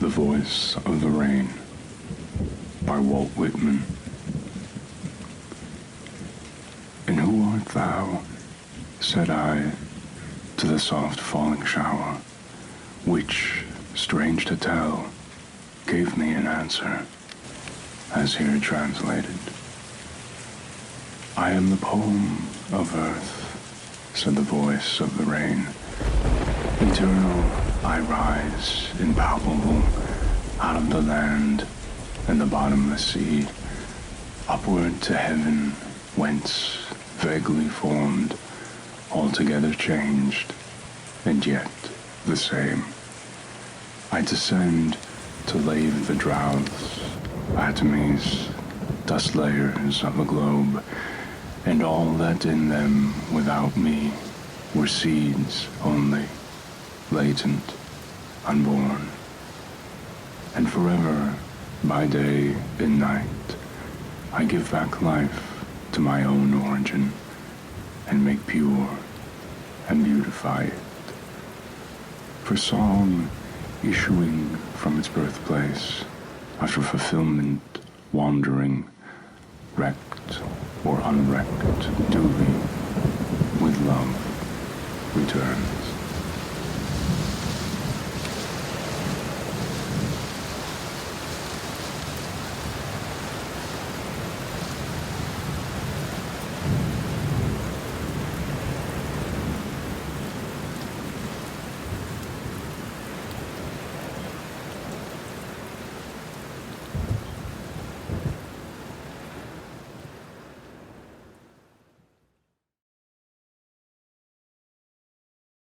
The Voice of the Rain by Walt Whitman. And who art thou, said I, to the soft falling shower, which, strange to tell, gave me an answer, as here translated. I am the poem of earth, said the voice of the rain. Eternal I rise, impalpable, out of the land and the bottomless sea, upward to heaven, whence, vaguely formed, altogether changed, and yet the same. I descend to lave the droughts, atomies, dust layers of a globe, and all that in them without me were seeds only, latent, unborn. And forever, by day and night, I give back life to my own origin, and make pure and beautify it. For song, issuing from its birthplace, after fulfillment, wandering, wrecked or unwrecked, duly, with love, return.